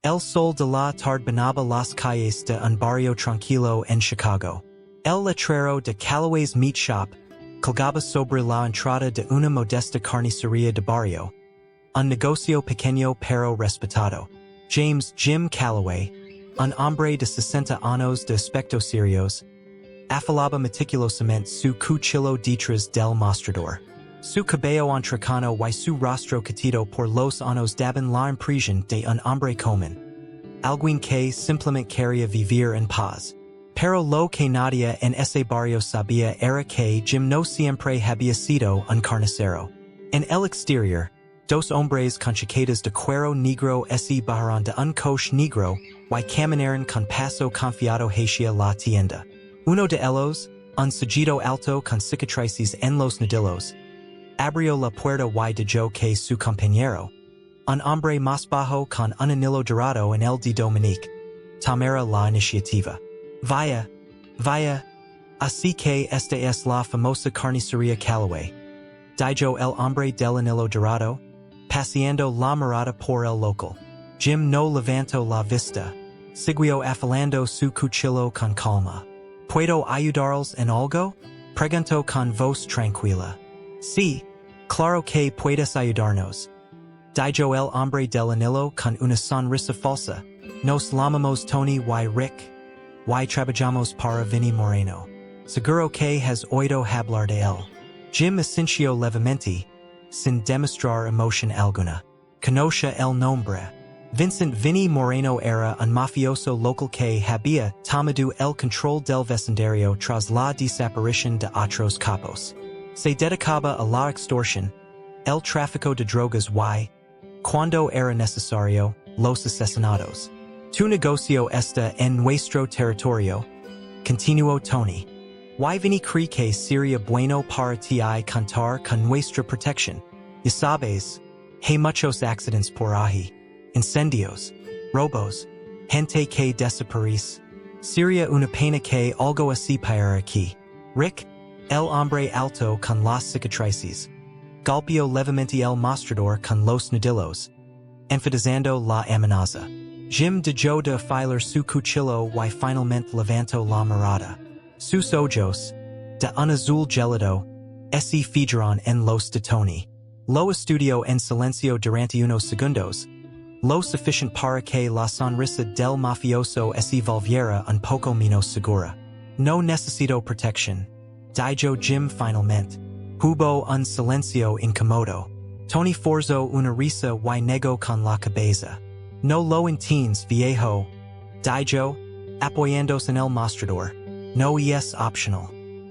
El sol de la tarde banaba las calles de un barrio tranquilo en Chicago. El letrero de Callaway's Meat Shop colgaba sobre la entrada de una modesta carnicería de barrio. Un negocio pequeño pero respetado. James Jim Callaway, un hombre de 60 años de aspecto serios, afilaba meticulosamente su cuchillo detrás del mostrador. Su cabello entrecano y su rostro catido por los años daban la impresión de un hombre común. Alguien que simplemente quería vivir en paz. Pero lo que nadie en ese barrio sabía era que Jim no siempre había sido un carnicero. En el exterior, dos hombres con chaquetas de cuero negro se bajaron de un coche negro y caminaron con paso confiado hacia la tienda. Uno de ellos, un sujeto alto con cicatrices en los nudillos, abrió la puerta y dijo que su compañero, un hombre más bajo con un anillo dorado en el dedo meñique, tomara la iniciativa. Vaya, así que esta es la famosa carnicería Callaway. Dijo el hombre del anillo dorado, paseando la mirada por el local. Jim no levantó la vista, siguió afilando su cuchillo con calma. ¿Puedo ayudarles en algo? Preguntó con voz tranquila. Sí, claro que puedes ayudarnos. Dijo el hombre del anillo con una sonrisa falsa. Nos llamamos Tony y Rick. Y trabajamos para Vinny Moreno. Seguro que has oído hablar de él. Jim asintió levemente, sin demostrar emoción alguna. Conoce el nombre. Vincent Vinny Moreno era un mafioso local que había tomado el control del vecindario tras la desaparición de otros capos. Se dedicaba a la extorsión, el tráfico de drogas y, cuando era necesario, los asesinatos. Tu negocio está en nuestro territorio, continuó Tony. Y Vinny cree que sería bueno para ti contar con nuestra protección. Ya sabes, hay muchos accidentes por ahí. Incendios, robos, gente que desaparece. Sería una pena que algo así pasara aquí. Rick, el hombre alto con las cicatrices, golpeó levemente el mostrador con los nudillos, enfatizando la amenaza. Jim dejó de afilar su cuchillo y finalmente levantó la mirada. Sus ojos, de un azul gélido, se fijaron en los de Tony. Lo estudió en silencio durante unos segundos, lo suficiente para que la sonrisa del mafioso se volviera un poco menos segura. No necesito protección, dijo Jim finalmente. Hubo un silencio incómodo. Tony forzó una risa y negó con la cabeza. No lo entiendes, viejo, dijo, apoyándose en el mostrador. No es optional.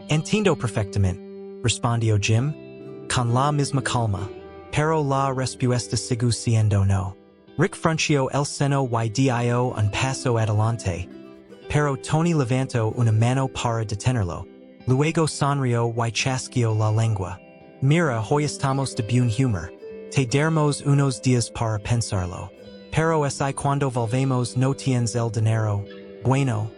Entiendo perfectamente, respondió Jim, con la misma calma, pero la respuesta sigue siendo no. Rick frunció el seno y dio un paso adelante, pero Tony levantó una mano para detenerlo. Luego sonrió y chasqueó la lengua. Mira, hoy estamos de buen humor. Te daremos unos días para pensarlo. Pero es cuando volvemos no tienes el dinero. Bueno,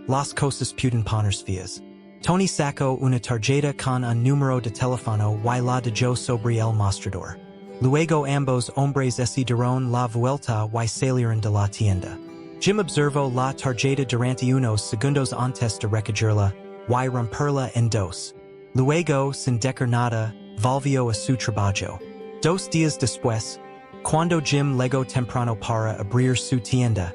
las cosas pueden ponerse feas. Tony sacó una tarjeta con un número de teléfono y la dejó sobre el mostrador. Luego ambos hombres se dieron la vuelta y salieron de la tienda. Jim observó la tarjeta durante unos segundos antes de recogerla y romperla en dos. Luego, sin decir nada, volvió a su trabajo. 2 días después, cuando Jim llegó temprano para abrir su tienda,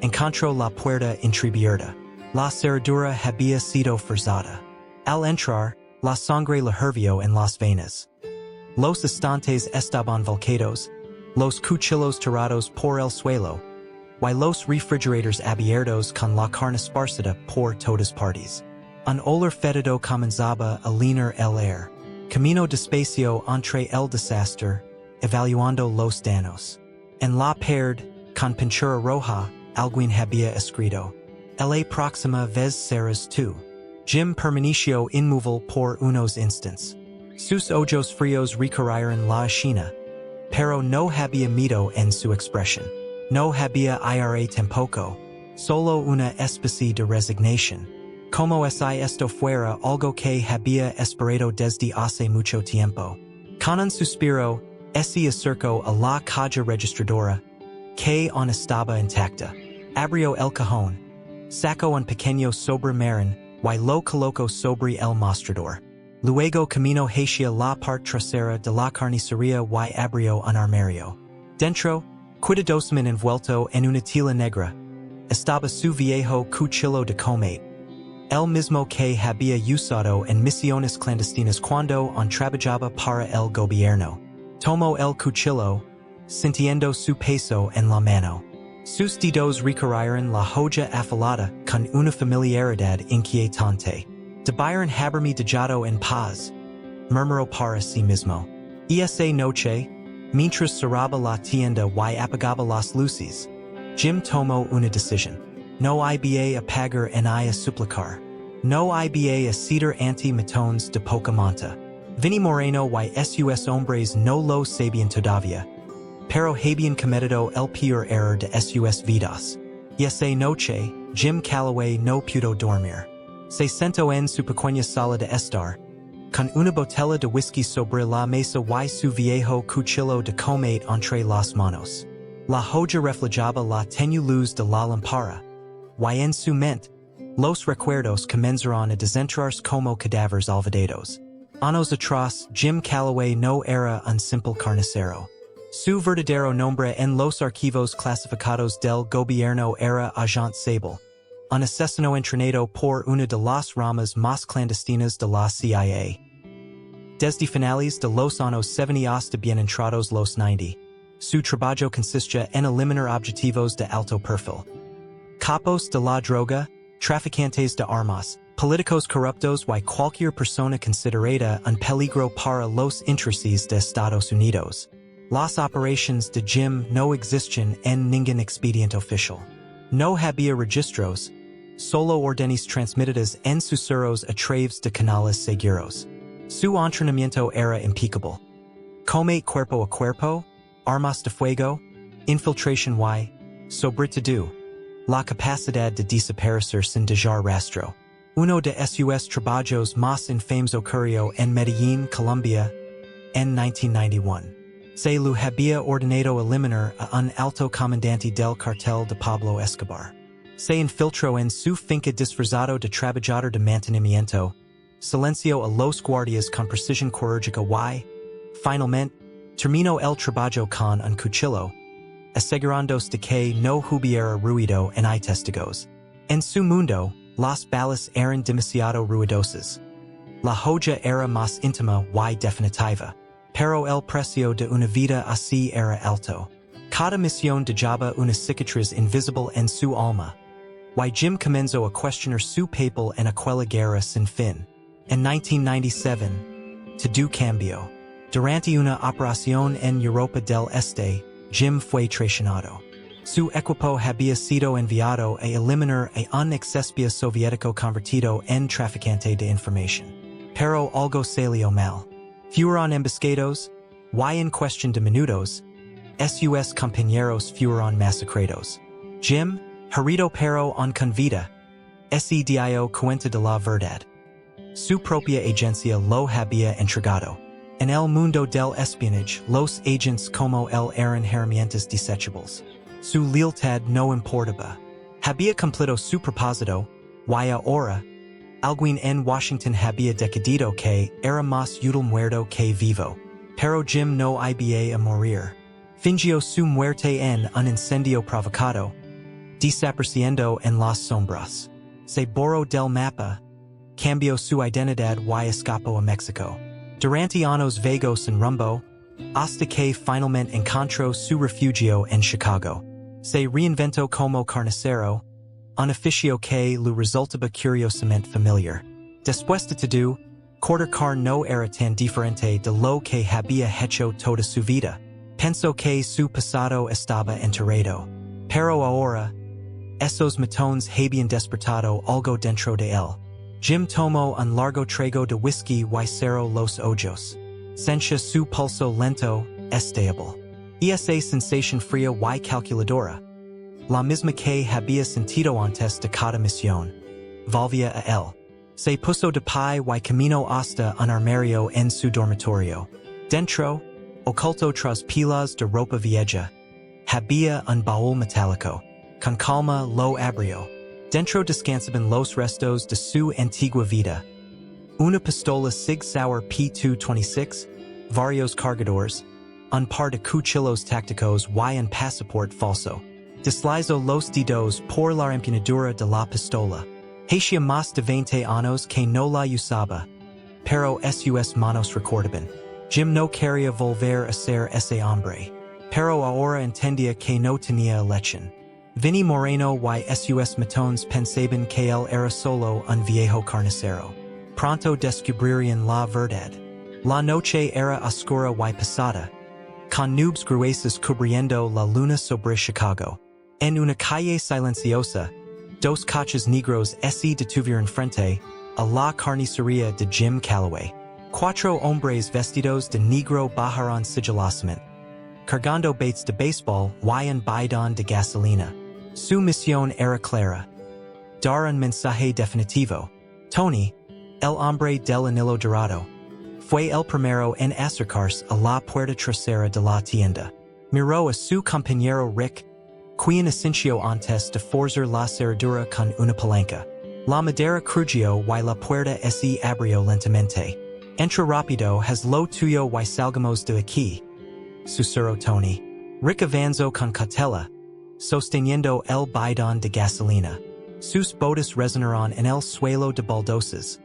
encontró la puerta entreabierta. La cerradura había sido forzada. Al entrar, la sangre le hirvió en las venas. Los estantes estaban volcados, los cuchillos tirados por el suelo, y los refrigerators abiertos con la carne esparcida por todas partes. Un olor fétido comenzaba a llenar el aire. Camino despacio entre el desastre, evaluando los daños. En la pared, con pintura roja, alguien había escrito: "La próxima vez serás tú." Jim permaneció inmóvil por unos instantes. Sus ojos fríos recorrieron la escena, pero no había miedo en su expresión. No había aire tampoco, solo una especie de resignación. Como si esto fuera algo que había esperado desde hace mucho tiempo. Con un suspiro, se acercó a la caja registradora, que on estaba intacta. Abrió el cajón. Sacó un pequeño sobre marin, y lo colocó sobre el mostrador. Luego camino hacia la parte trasera de la carnicería y abrió un armario. Dentro, cuidadosamente envuelto en una tela negra, estaba su viejo cuchillo de combate, el mismo que había usado en misiones clandestinas cuando trabajaba para el gobierno. Tomó el cuchillo, sintiendo su peso en la mano. Sus dedos recorrieron la hoja afilada con una familiaridad inquietante. Debieron haberme dejado en paz, murmuró para sí mismo. Esa noche, mientras cerraba la tienda y apagaba las luces, Jim tomó una decisión. No iba a pagar ni a suplicar. No iba a ceder ante matones de poca monta. Vinny Moreno y sus hombres no lo sabían todavía, pero habían cometido el peor error de sus vidas. Y esa noche, Jim Calloway no pudo dormir. Se sentó en su pequeña sala de estar, con una botella de whisky sobre la mesa y su viejo cuchillo de combate entre las manos. La joya reflejaba la tenue luz de la lámpara, y en su mente, los recuerdos comenzaron a desenterrarse como cadáveres olvidados. Años atrás, Jim Calloway no era un simple carnicero. Su verdadero nombre en los archivos clasificados del gobierno era Agent Sable, un asesino entrenado por una de las ramas más clandestinas de la CIA. Desde finales de los años 70 hasta bien entrados los 90, su trabajo consistía en eliminar objetivos de alto perfil. Capos de la droga, traficantes de armas, políticos corruptos y cualquier persona considerada un peligro para los intereses de Estados Unidos. Las operaciones de Jim no existían en ningún expediente oficial. No había registros, solo órdenes transmitidas en susurros a través de canales seguros. Su entrenamiento era impecable. Combate cuerpo a cuerpo, armas de fuego, infiltración y, sobre todo, la capacidad de desaparecer sin dejar rastro. Uno de sus trabajos más infames ocurrió en Medellín, Colombia, en 1991. Se lo había ordenado eliminar a un alto comandante del cartel de Pablo Escobar. Se infiltró en su finca disfrazado de trabajador de mantenimiento, silenció a los guardias con precisión quirúrgica y, finalmente, terminó el trabajo con un cuchillo, asegurándose de que no hubiera ruido en testigos. En su mundo, las balas eran demasiado ruidosas. La joya era más íntima y definitiva, pero el precio de una vida así era alto. Cada misión dejaba una cicatriz invisible en su alma. Y Jim comenzó a cuestionar su papel en aquella guerra sin fin. En 1997, todo cambió. Durante una operación en Europa del Este, Jim fue traicionado. Su equipo había sido enviado a eliminar a un exespía soviético convertido en traficante de información. Pero algo salió mal. Fueron emboscados, y en cuestión de minutos, sus compañeros fueron masacrados. Jim, herido pero con vida, se dio cuenta de la verdad. Su propia agencia lo había entregado. En el mundo del espionage, los agents como él eran herramientas desechables. Su lealtad no importaba. Había cumplido su propósito, y ahora, alguien en Washington había decidido que era más útil muerto que vivo. Pero Jim no iba a morir. Fingió su muerte en un incendio provocado, desapareciendo en las sombras. Se borró del mapa, cambió su identidad y escapó a México. Durante años vagos sin rumbo, hasta que finalmente encontró su refugio en Chicago. Se reinventó como carnicero, un oficio que le resultaba curiosamente familiar. Después de todo, cortar no era tan diferente de lo que había hecho toda su vida. Pensó que su pasado estaba enterrado. Pero ahora, esos matones habían despertado algo dentro de él. Jim tomó un largo trago de whisky y cerró los ojos. Sentía su pulso lento, estable. Esa sensación fría y calculadora, la misma que había sentido antes de cada misión, volvía a él. Se puso de pie y caminó hasta un armario en su dormitorio. Dentro, oculto tras pilas de ropa vieja, había un baúl metálico, con calma lo abrió. Dentro descansaban los restos de su antigua vida. Una pistola Sig Sauer P226, varios cargadores, un par de cuchillos tácticos y un pasaporte falso. Deslizó los dedos por la empuñadura de la pistola. Hacía más de 20 años que no la usaba, pero sus manos recordaban. Jim no quería volver a ser ese hombre, pero ahora entendía que no tenía elección. Vinny Moreno y sus matones pensaban que él era solo un viejo carnicero. Pronto descubrirían la verdad. La noche era oscura y pesada, con nubes gruesas cubriendo la luna sobre Chicago. En una calle silenciosa, dos coches negros se detuvieron frente a la carnicería de Jim Calloway. Cuatro hombres vestidos de negro bajaron sigilosamente, cargando bates de béisbol y un bidón de gasolina. Su misión era clara: dar un mensaje definitivo. Tony, el hombre del anillo dorado, fue el primero en acercarse a la puerta trasera de la tienda. Miró a su compañero Rick, quien asintió antes de forzar la cerradura con una palanca. La madera crujió y la puerta se abrió lentamente. Entra rápido, haz lo tuyo y salgamos de aquí, susurró Tony. Rick avanzó con cautela, sosteniendo el bidón de gasolina. Sus botas resonaron en el suelo de baldosas,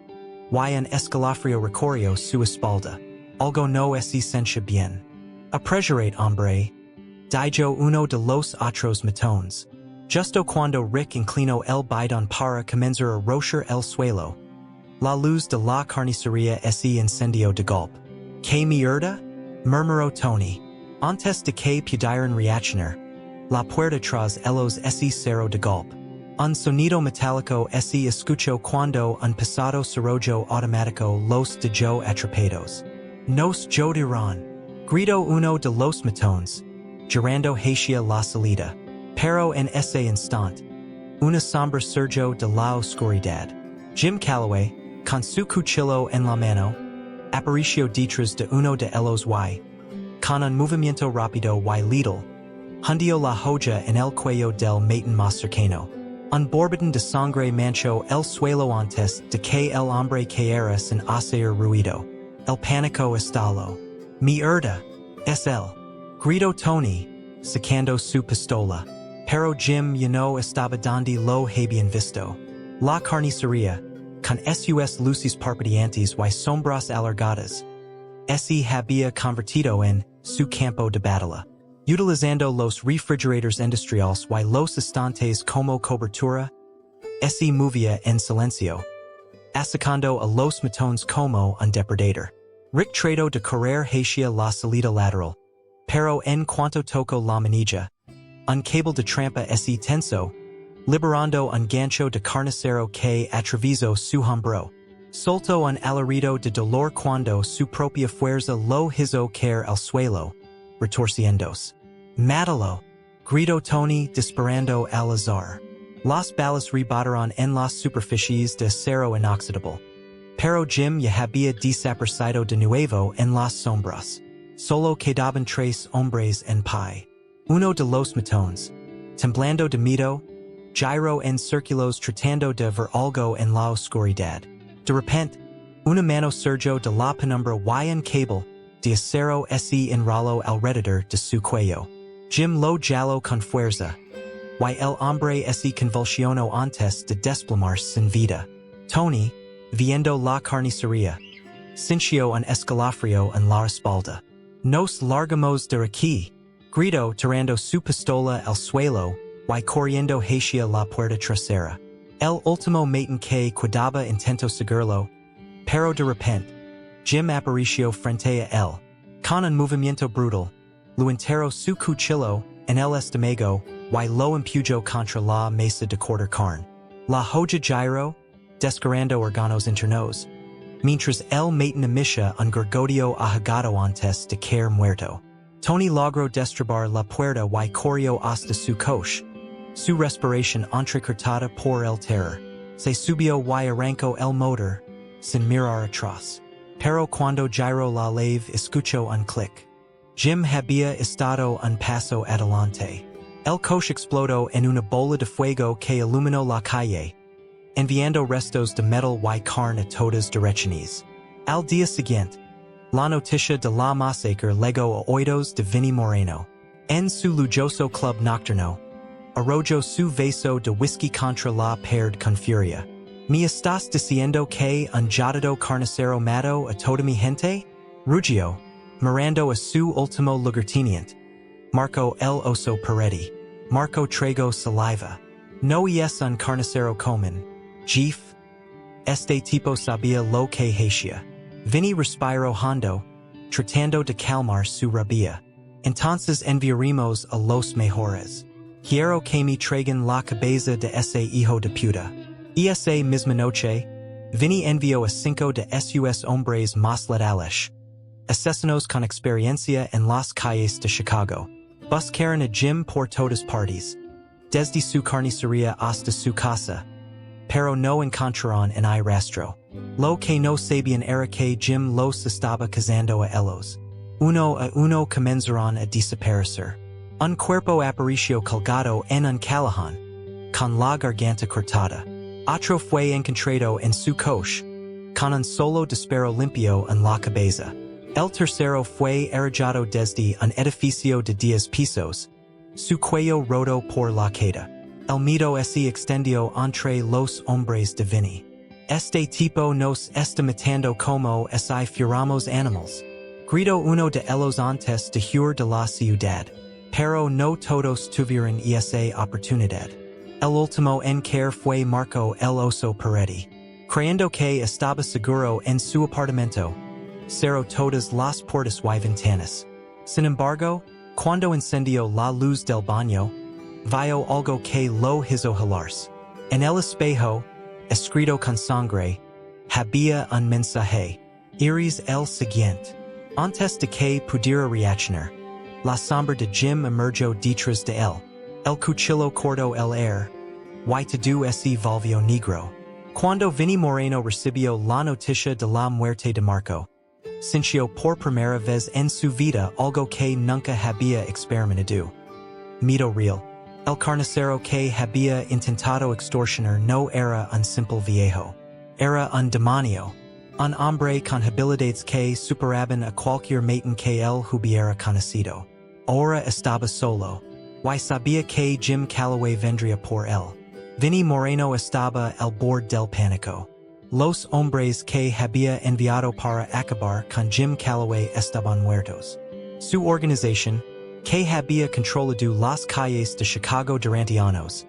y un escalofrío recorrió su espalda. Algo no se sentía bien. Apresurate, hombre, dijo uno de los otros matones. Justo cuando Rick inclinó el bidón para comenzar a rochar el suelo, la luz de la carnicería se encendió de golpe. ¿Qué mierda?, murmuró Tony. Antes de que pudieran reaccionar, la puerta tras ellos se cerró de golpe. Un sonido metálico se escuchó cuando un pesado cerrojo automático los dejó atrapados. Nos joderán, gritó uno de los matones, girando hacia la salida. Pero en ese instante, una sombra surgió de la oscuridad. Jim Calloway, con su cuchillo en la mano, apareció detrás de uno de ellos y, con un movimiento rápido y letal, hundió la joya en el cuello del matón más cercano. Un borbotón de sangre manchó el suelo antes de que el hombre cayera sin hacer ruido. El pánico estalló. «Mierda, es él», gritó Tony, sacando su pistola. Pero Jim ya no estaba donde lo habían visto. La carnicería, con sus luces parpadeantes y sombras alargadas, se había convertido en su campo de batalla. Utilizando los refrigeradores industriales y los estantes como cobertura, se movía en silencio, atacando a los matones como un depredador. Rick trató de correr hacia la salida lateral, pero en cuanto tocó la manilla, un cable de trampa se tensó, liberando un gancho de carnicero que atravesó su hombro. Soltó un alarido de dolor cuando su propia fuerza lo hizo caer al suelo, retorciéndose. «Mátalo», gritó Tony disparando al azar. Las balas rebotaron en las superficies de acero inoxidable. Pero Jim ya había desaparecido de nuevo en las sombras. Solo quedaban 3 hombres en pie. Uno de los matones, temblando de miedo, giró en círculos tratando de ver algo en la oscuridad. De repente, una mano surgió de la penumbra y un cable de acero se enrolló alrededor de su cuello. Jim lo jaló con fuerza, y el hombre se convulsionó antes de desplomarse sin vida. Tony, viendo la carnicería, sintió un escalofrío en la espalda. «Nos largamos de aquí», gritó tirando su pistola al suelo y corriendo hacia la puerta trasera. El último matón que quedaba intentó seguirlo, pero de repente, Jim apareció frente a él. Con un movimiento brutal, lo enterró su cuchillo en el estómago y lo empujó contra la mesa de cortar carne. La joya giró, desgarrando órganos internos, mientras el matón emitía un gorgodio ahogado antes de caer muerto. Tony logró destrabar la puerta y corrió hasta su coche, su respiración entrecortada por el terror. Se subió y arrancó el motor, sin mirar atrás. Pero cuando giró la lave escuchó un clic. Jim había estado un paso adelante. El coche explotó en una bola de fuego que iluminó la calle, enviando restos de metal y carne a todas direcciones. Al día siguiente, la noticia de la masacre llegó a oídos de Vinny Moreno. En su lujoso club nocturno, arrolló su vaso de whisky contra la pared con furia. ¿Me estás diciendo que un jodido carnicero mató a toda mi gente? Rugió, mirando a su último lugarteniente. Marco el oso Peretti. Marco trago saliva. No es un carnicero común. Jeef. Este tipo sabía lo que hacía. Vinny respiró hondo, tratando de calmar su rabia. Entonces enviaremos a los mejores. Quiero que me traigan la cabeza de ese hijo de puta. Esa misma noche, Vinny envió a 5 de sus hombres más letales, asesinos con experiencia en las calles de Chicago. Buscaron a Jim por todas partes, desde su carnicería hasta su casa, pero no encontraron en el rastro. Lo que no sabían era que Jim los estaba cazando a ellos. Uno a uno comenzaron a desaparecer. Un cuerpo apareció colgado en un callejón, con la garganta cortada. Otro fue encontrado en su coche, con un solo disparo limpio en la cabeza. El tercero fue erigado desde un edificio de 10 pisos, su cuello roto por la queda. El miedo se extendió entre los hombres de Vinny. Este tipo nos está matando como si fuéramos animales. Gritó uno de ellos antes de huir de la ciudad, pero no todos tuvieron esa oportunidad. El último en caer fue Marco el oso Peretti. Creyendo que estaba seguro en su apartamento, cerró todas las puertas y ventanas. Sin embargo, cuando encendió la luz del baño, vio algo que lo hizo jalarse. En el espejo, escrito con sangre, había un mensaje. Iris el siguiente. Antes de que pudiera reaccionar, la sombra de Jim emergió detrás de él. El cuchillo cortó el aire, y todo se volvió negro. Cuando Vinny Moreno recibió la noticia de la muerte de Marco, sintió por primera vez en su vida algo que nunca había experimentado. Miedo real. El carnicero que había intentado extorsionar no era un simple viejo. Era un demonio. Un hombre con habilidades que superaban a cualquier maten que él hubiera conocido. Ahora estaba solo, y sabía que Jim Calloway vendría por él. Vinny Moreno estaba al borde del pánico. Los hombres que había enviado para acabar con Jim Calloway estaban muertos. Su organización, que había controlado las calles de Chicago durante años,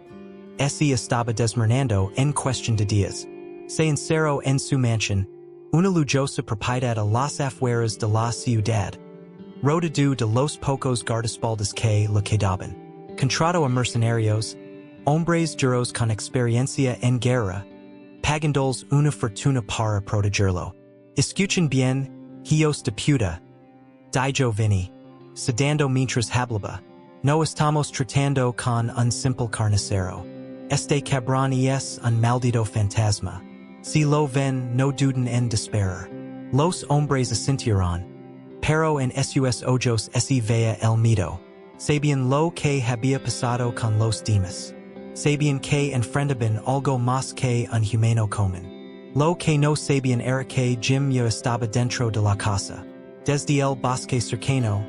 se estaba desmoronando en cuestión de días. Se encerró en su mansión, una lujosa propiedad a las afueras de la ciudad, rodeado de los pocos guardaespaldas que le quedaban. Contrató a mercenarios, hombres duros con experiencia en guerra, pagándoles una fortuna para protegerlo. Escuchen bien, hijos de puta, dijo Vinny, sedando mientras hablaba. No estamos tratando con un simple carnicero. Este cabrón es un maldito fantasma. Si lo ven, no duden en desesperar. Los hombres asintieron, pero en sus ojos se veía el miedo. Sabían lo que había pasado con los demás. Sabían que enfrentaban algo más que un humano común. Lo que no sabían era que Jim ya estaba dentro de la casa. Desde el bosque cercano,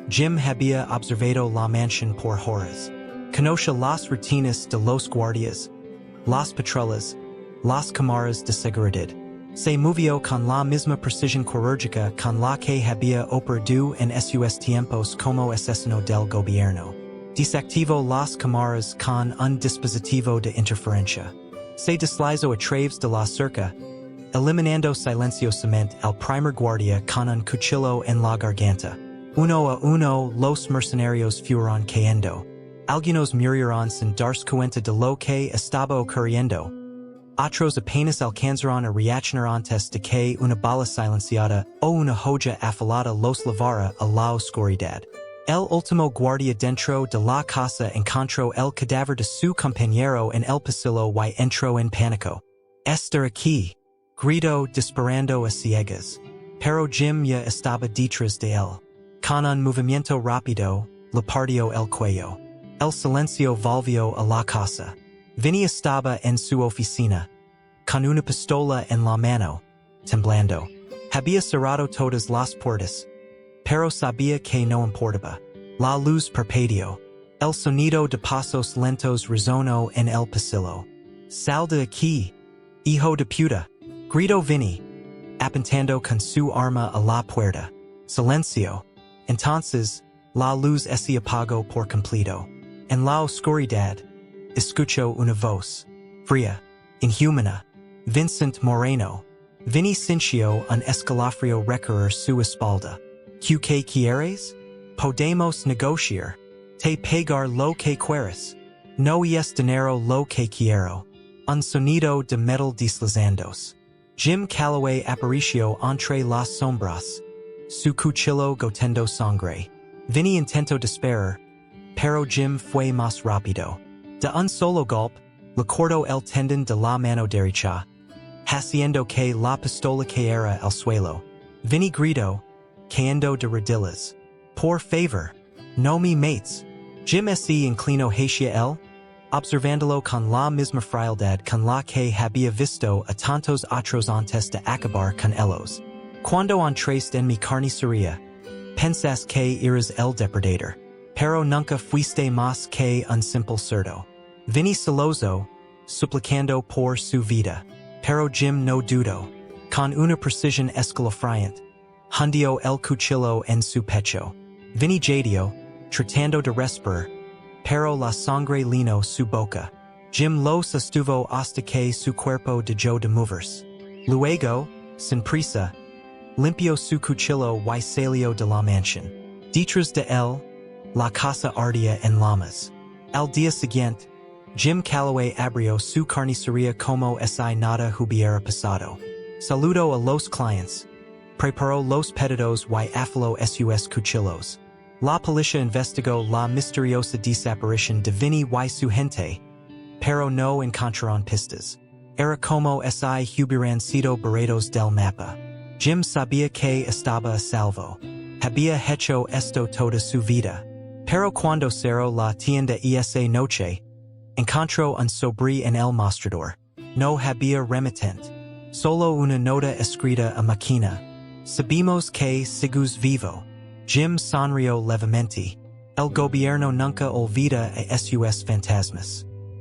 Jim había observado la mansión por horas. Conoce las rutinas de los guardias, las patrullas, las cámaras de seguridad. Se movió con la misma precisión quirúrgica con la que había operado en sus tiempos como asesino del gobierno. Desactivó las cámaras con un dispositivo de interferencia. Se deslizó a través de la cerca, eliminando silenciosamente al primer guardia con un cuchillo en la garganta. Uno a uno los mercenarios fueron cayendo. Algunos murieron sin darse cuenta de lo que estaba ocurriendo. Otros apenas alcanzaron a reaccionar antes de que una bala silenciada o una joya afilada los llevara a la oscuridad. El último guardia dentro de la casa encontró el cadáver de su compañero en el pasillo y entró en pánico. «Está aquí», gritó disparando a ciegas. Pero Jim ya estaba detrás de él. Con un movimiento rápido, le partió el cuello. El silencio volvió a la casa. Vinny estaba en su oficina, con una pistola en la mano, temblando. Había cerrado todas las puertas, pero sabía que no importaba. La luz parpadeó. El sonido de pasos lentos resonó en el pasillo. Sal de aquí, hijo de puta, gritó Vinny, apuntando con su arma a la puerta. Silencio. Entonces, la luz se apagó por completo. En la oscuridad, escuchó una voz, fría, inhumana. Vincent Moreno. Vinny sintió un escalofrío recorrer su espalda. ¿Qué quieres? Podemos negociar. Te pagar lo que quieres. No es dinero lo que quiero. Un sonido de metal deslizandos. Jim Calloway apareció entre las sombras. Su cuchillo goteando sangre. Vinny intentó disparar, pero Jim fue más rápido. De un solo golpe, le cortó el tendón de la mano derecha, haciendo que la pistola cayera al suelo. Vinny gritó, cayendo de rodillas. Por favor, no me mates. Jim se inclinó hacia él, observándolo con la misma frialdad con la que había visto a tantos otros antes de acabar con ellos. Cuando entraste en mi carnicería, pensás que eras el depredador, pero nunca fuiste más que un simple cerdo. Vinny celoso, suplicando por su vida, pero Jim no dudó. Con una precisión escalofriante, hundió el cuchillo en su pecho. Vinny jadeó, tratando de respirar, pero la sangre llenó su boca. Jim lo sostuvo hasta que su cuerpo dejó de moverse. Luego, sin prisa, limpió su cuchillo y salió de la mansión. Detrás de él, la casa ardía en llamas. Al día siguiente, Jim Calloway abrió su carnicería como si nada hubiera pasado. Saludó a los clientes, preparó los pedidos y afiló sus cuchillos. La policía investigó la misteriosa desaparición de Vinny y su gente, pero no encontraron pistas. Era como si hubieran sido borrados del mapa. Jim sabía que estaba a salvo. Había hecho esto toda su vida. Pero cuando cerró la tienda esa noche, encontró un sobre en el mostrador. No había remitente. Solo una nota escrita a máquina. Sabemos que sigues vivo. Jim sonrió levemente. El gobierno nunca olvida a sus fantasmas.